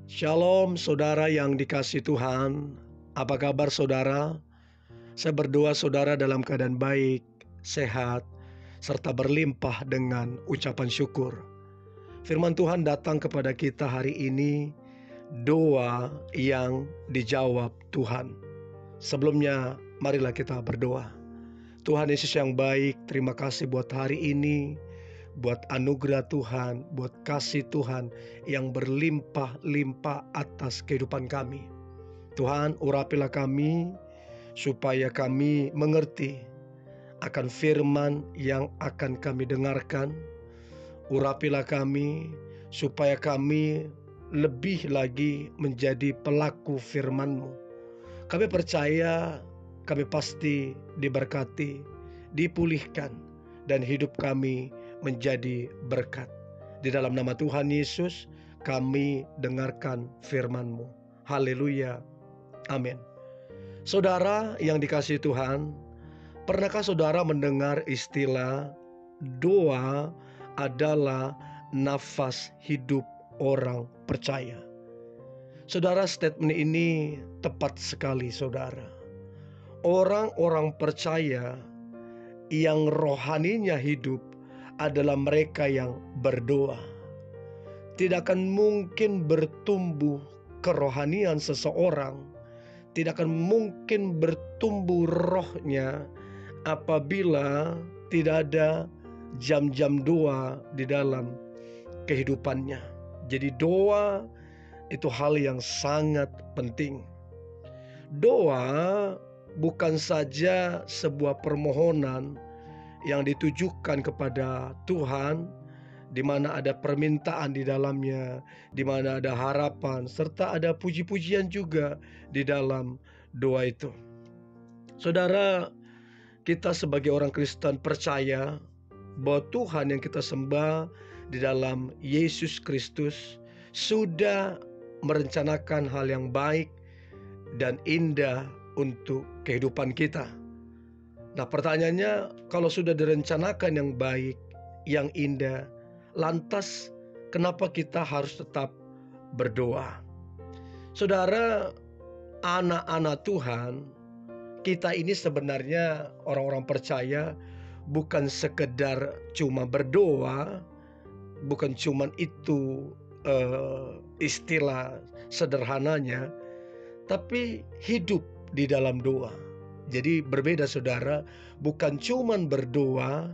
Shalom saudara yang dikasihi Tuhan. Apa kabar saudara? Saya berdoa saudara dalam keadaan baik, sehat, serta berlimpah dengan ucapan syukur. Firman Tuhan datang kepada kita hari ini, doa yang dijawab Tuhan. Sebelumnya marilah kita berdoa. Tuhan Yesus yang baik, terima kasih buat hari ini, buat anugerah Tuhan, buat kasih Tuhan yang berlimpah-limpah atas kehidupan kami. Tuhan, urapilah kami supaya kami mengerti akan firman yang akan kami dengarkan. Urapilah kami supaya kami lebih lagi menjadi pelaku firman-Mu. Kami percaya kami pasti diberkati, dipulihkan, dan hidup kami menjadi berkat. Di dalam nama Tuhan Yesus kami dengarkan firman-Mu. Haleluya. Amin. Saudara yang dikasihi Tuhan, pernahkah saudara mendengar istilah doa adalah nafas hidup orang percaya? Saudara, statement ini tepat sekali saudara. Orang-orang percaya yang rohaninya hidup adalah mereka yang berdoa. Tidak akan mungkin bertumbuh kerohanian seseorang, tidak akan mungkin bertumbuh rohnya apabila tidak ada jam-jam doa di dalam kehidupannya. Jadi doa itu hal yang sangat penting. Doa bukan saja sebuah permohonan yang ditujukan kepada Tuhan, di mana ada permintaan di dalamnya, di mana ada harapan, serta ada puji-pujian juga di dalam doa itu. Saudara, kita sebagai orang Kristen percaya bahwa Tuhan yang kita sembah di dalam Yesus Kristus sudah merencanakan hal yang baik dan indah untuk kehidupan kita. Nah, pertanyaannya, kalau sudah direncanakan yang baik, yang indah, lantas kenapa kita harus tetap berdoa? Saudara, anak-anak Tuhan, kita ini sebenarnya orang-orang percaya bukan sekedar cuma berdoa, bukan cuma itu istilah sederhananya, tapi hidup di dalam doa. Jadi berbeda saudara, bukan cuman berdoa,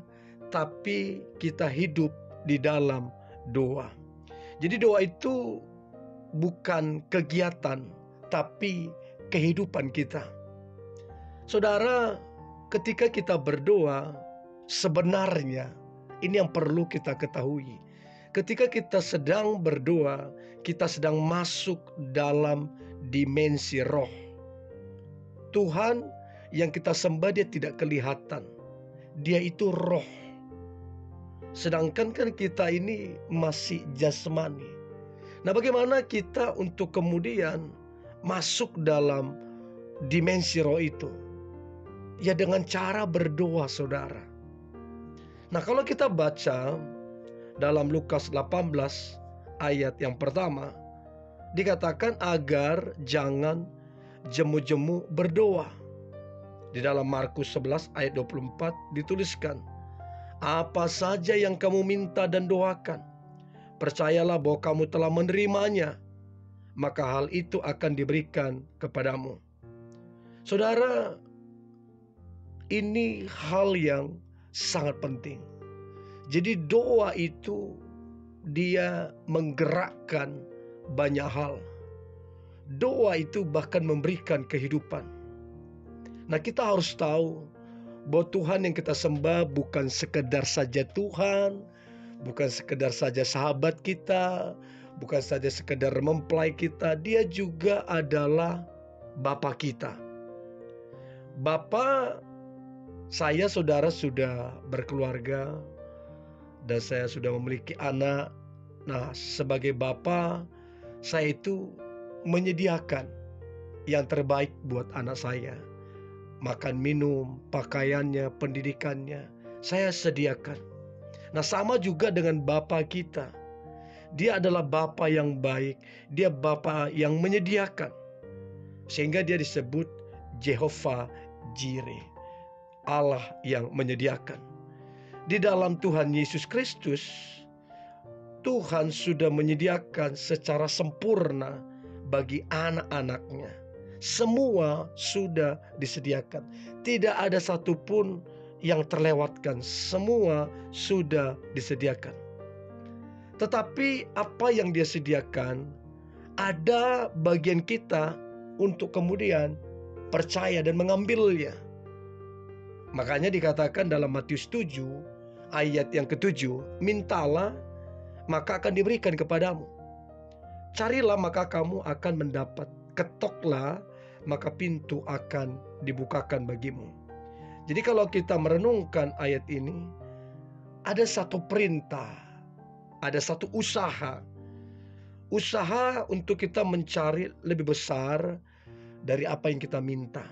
tapi kita hidup di dalam doa. Jadi doa itu bukan kegiatan, tapi kehidupan kita. Saudara, ketika kita berdoa, sebenarnya ini yang perlu kita ketahui. Ketika kita sedang berdoa, kita sedang masuk dalam dimensi roh. Tuhan yang kita sembah dia tidak kelihatan. Dia itu roh. Sedangkan kan kita ini masih jasmani. Nah, bagaimana kita untuk kemudian masuk dalam dimensi roh itu? Ya dengan cara berdoa saudara. Nah, kalau kita baca dalam Lukas 18 ayat yang pertama, dikatakan agar jangan jemu-jemu berdoa. Di dalam Markus 11 ayat 24 dituliskan, apa saja yang kamu minta dan doakan, percayalah bahwa kamu telah menerimanya, maka hal itu akan diberikan kepadamu. Saudara, ini hal yang sangat penting. Jadi doa itu dia menggerakkan banyak hal. Doa itu bahkan memberikan kehidupan. Nah, kita harus tahu bahwa Tuhan yang kita sembah bukan sekedar saja Tuhan, bukan sekedar saja sahabat kita, bukan saja sekedar mempelai kita. Dia juga adalah Bapa kita. Bapa, saya saudara sudah berkeluarga dan saya sudah memiliki anak. Nah, sebagai Bapa, saya itu menyediakan yang terbaik buat anak saya. Makan, minum, pakaiannya, pendidikannya, saya sediakan. Nah, sama juga dengan Bapa kita. Dia adalah Bapa yang baik, Dia Bapa yang menyediakan. Sehingga Dia disebut Jehovah Jireh, Allah yang menyediakan. Di dalam Tuhan Yesus Kristus, Tuhan sudah menyediakan secara sempurna bagi anak-anaknya. Semua sudah disediakan. Tidak ada satupun yang terlewatkan. Semua sudah disediakan. Tetapi apa yang Dia sediakan, ada bagian kita untuk kemudian percaya dan mengambilnya. Makanya dikatakan dalam Matius 7 ayat yang ke-7, mintalah maka akan diberikan kepadamu. Carilah maka kamu akan mendapat. Ketoklah maka pintu akan dibukakan bagimu. Jadi kalau kita merenungkan ayat ini, ada satu perintah, ada satu usaha. Usaha untuk kita mencari lebih besar dari apa yang kita minta.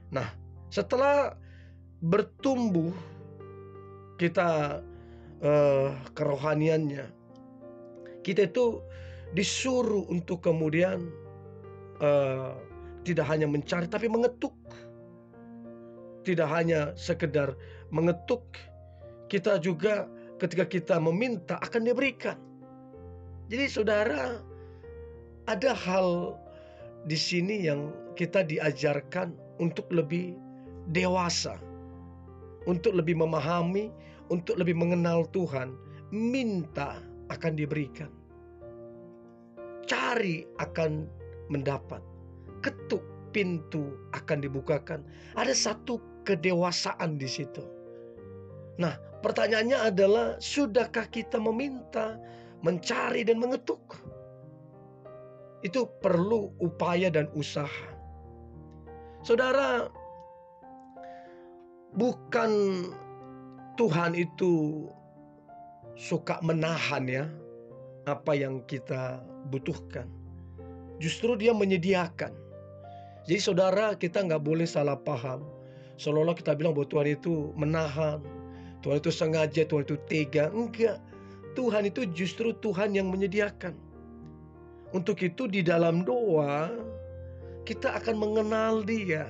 Nah, setelah bertumbuh kita kerohaniannya, kita itu disuruh untuk kemudian tidak hanya mencari tapi mengetuk. Tidak hanya sekedar mengetuk, kita juga ketika kita meminta akan diberikan. Jadi saudara, ada hal di sini yang kita diajarkan untuk lebih dewasa, untuk lebih memahami, untuk lebih mengenal Tuhan. Minta akan diberikan, cari akan mendapat, ketuk pintu akan dibukakan. Ada satu kedewasaan di situ. Nah, pertanyaannya adalah, sudahkah kita meminta, mencari dan mengetuk? Itu perlu upaya dan usaha. Saudara, bukan Tuhan itu suka menahan ya apa yang kita butuhkan. Justru Dia menyediakan. Jadi saudara, kita nggak boleh salah paham. Seolah-olah kita bilang bahwa Tuhan itu menahan, Tuhan itu sengaja, Tuhan itu tega. Enggak. Tuhan itu justru Tuhan yang menyediakan. Untuk itu di dalam doa kita akan mengenal Dia.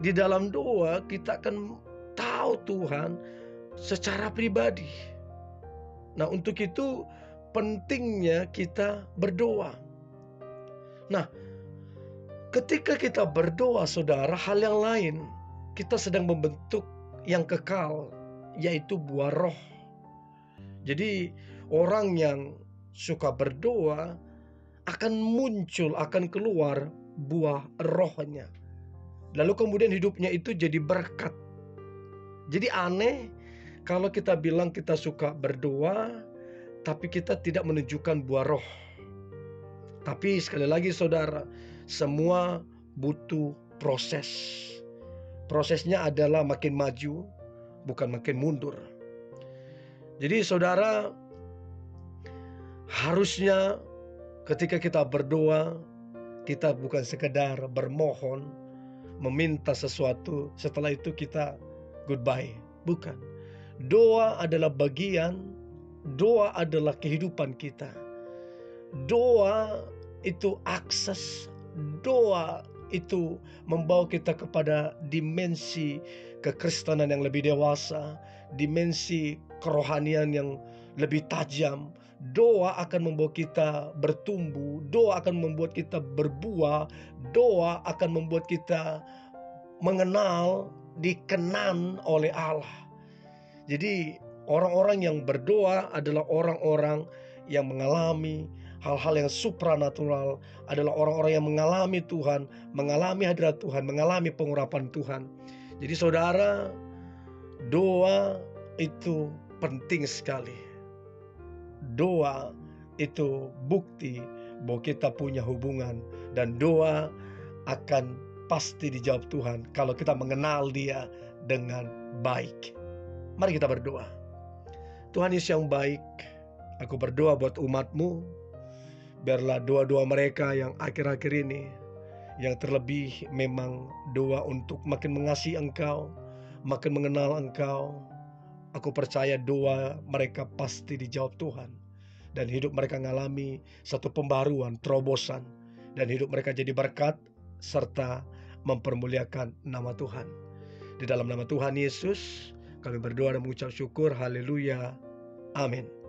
Di dalam doa kita akan tahu Tuhan secara pribadi. Nah, untuk itu pentingnya kita berdoa. Nah, ketika kita berdoa saudara, hal yang lain, kita sedang membentuk yang kekal, yaitu buah roh. Jadi orang yang suka berdoa akan muncul, akan keluar buah rohnya. Lalu kemudian hidupnya itu jadi berkat. Jadi aneh kalau kita bilang kita suka berdoa, tapi kita tidak menunjukkan buah roh. Tapi sekali lagi saudara, semua butuh proses. Prosesnya adalah makin maju, bukan makin mundur. Jadi saudara, harusnya ketika kita berdoa, kita bukan sekedar bermohon, meminta sesuatu, setelah itu kita goodbye. Bukan. Doa adalah bagian, doa adalah kehidupan kita. Doa itu akses, doa itu membawa kita kepada dimensi kekristenan yang lebih dewasa, dimensi kerohanian yang lebih tajam. Doa akan membawa kita bertumbuh, doa akan membuat kita berbuah, doa akan membuat kita mengenal, dikenan oleh Allah. Jadi orang-orang yang berdoa adalah orang-orang yang mengalami hal-hal yang supranatural, adalah orang-orang yang mengalami Tuhan, mengalami hadirat Tuhan, mengalami pengurapan Tuhan. Jadi saudara, doa itu penting sekali. Doa itu bukti bahwa kita punya hubungan, dan doa akan pasti dijawab Tuhan kalau kita mengenal Dia dengan baik. Mari kita berdoa. Tuhan Yesus yang baik, aku berdoa buat umat-Mu. Biarlah doa-doa mereka yang akhir-akhir ini, yang terlebih memang doa untuk makin mengasihi Engkau, makin mengenal Engkau. Aku percaya doa mereka pasti dijawab Tuhan. dan hidup mereka mengalami satu pembaruan, terobosan, dan hidup mereka jadi berkat serta mempermuliakan nama Tuhan. Di dalam nama Tuhan Yesus kami berdoa dan mengucap syukur. Haleluya. Amin.